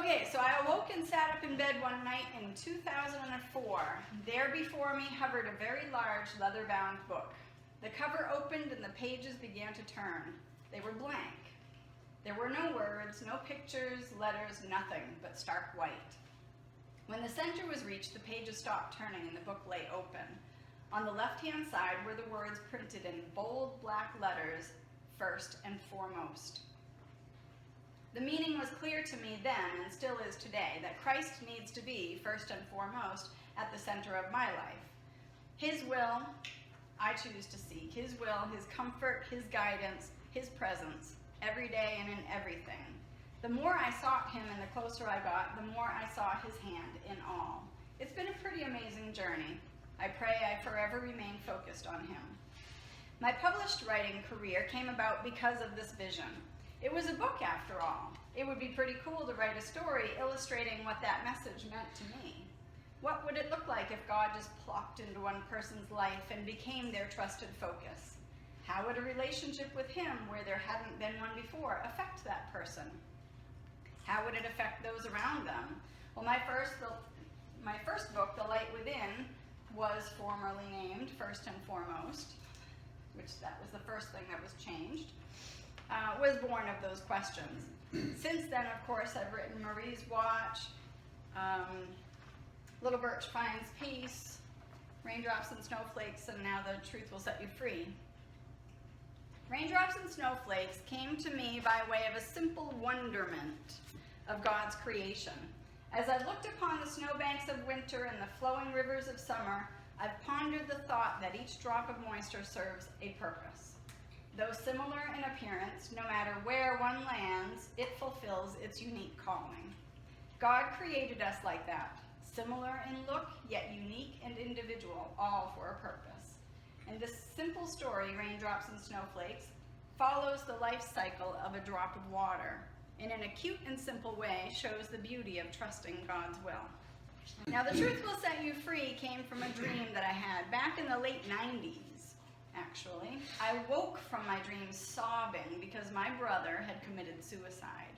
Okay, so I awoke and sat up in bed one night in 2004. There before me hovered a very large leather-bound book. The cover opened and the pages began to turn. They were blank. There were no words, no pictures, letters, nothing but stark white. When the center was reached, the pages stopped turning and the book lay open. On the left-hand side were the words printed in bold black letters, "First and Foremost." The meaning was clear to me then and still is today, that Christ needs to be first and foremost at the center of my life. His will, I choose to seek. His will, His comfort, His guidance, His presence, every day and in everything. The more I sought Him and the closer I got, the more I saw His hand in all. It's been a pretty amazing journey. I pray I forever remain focused on Him. My published writing career came about because of this vision. It was a book after all. It would be pretty cool to write a story illustrating what that message meant to me. What would it look like if God just plopped into one person's life and became their trusted focus? How would a relationship with Him, where there hadn't been one before, affect that person? How would it affect those around them? Well, my first book, The Light Within, was formerly named First and Foremost, which that was the first thing that was changed. Was born of those questions. Since then, of course, I've written Marie's Watch, Little Birch Finds Peace, Raindrops and Snowflakes, and now The Truth Will Set You Free. Raindrops and Snowflakes came to me by way of a simple wonderment of God's creation. As I looked upon the snowbanks of winter and the flowing rivers of summer, I've pondered the thought that each drop of moisture serves a purpose. Though similar in appearance, no matter where one lands, it fulfills its unique calling. God created us like that, similar in look, yet unique and individual, all for a purpose. And this simple story, Raindrops and Snowflakes, follows the life cycle of a drop of water, and in a cute and simple way shows the beauty of trusting God's will. Now, The Truth Will Set You Free came from a dream that I had back in the late 90s. Actually, I woke from my dream sobbing because my brother had committed suicide.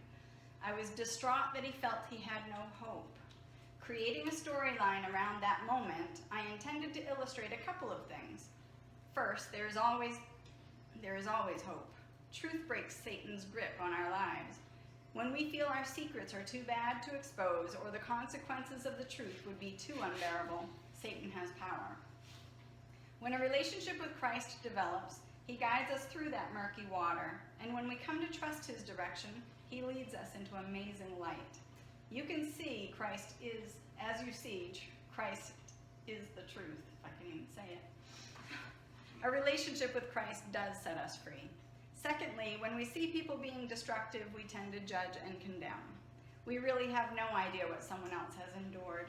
I was distraught that he felt he had no hope. Creating a storyline around that moment, I intended to illustrate a couple of things. First, there is always hope. Truth breaks Satan's grip on our lives. When we feel our secrets are too bad to expose or the consequences of the truth would be too unbearable, Satan has power. When a relationship with Christ develops, He guides us through that murky water, and when we come to trust His direction, He leads us into amazing light. You can see Christ is, as you see, Christ is the truth, if I can even say it. A relationship with Christ does set us free. Secondly, when we see people being destructive, we tend to judge and condemn. We really have no idea what someone else has endured.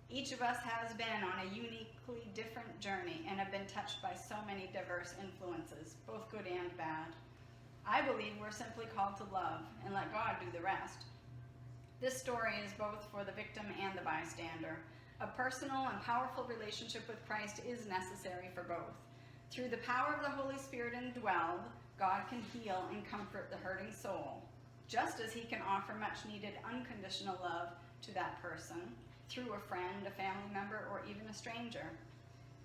Each of us has been on a uniquely different journey and have been touched by so many diverse influences, both good and bad. I believe we're simply called to love and let God do the rest. This story is both for the victim and the bystander. A personal and powerful relationship with Christ is necessary for both. Through the power of the Holy Spirit indwelled, God can heal and comfort the hurting soul, just as He can offer much needed unconditional love to that person, through a friend, a family member, or even a stranger.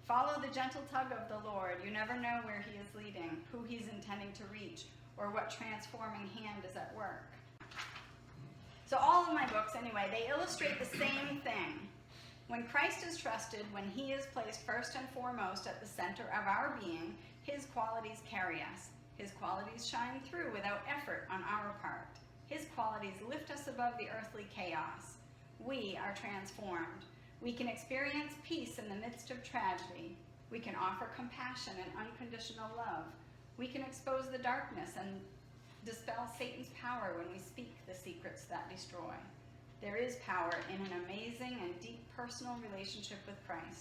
Follow the gentle tug of the Lord. You never know where He is leading, who He's intending to reach, or what transforming hand is at work. So all of my books, anyway, they illustrate the same thing. When Christ is trusted, when He is placed first and foremost at the center of our being, His qualities carry us. His qualities shine through without effort on our part. His qualities lift us above the earthly chaos. We are transformed. We can experience peace in the midst of tragedy. We can offer compassion and unconditional love. We can expose the darkness and dispel Satan's power when we speak the secrets that destroy. There is power in an amazing and deep personal relationship with Christ.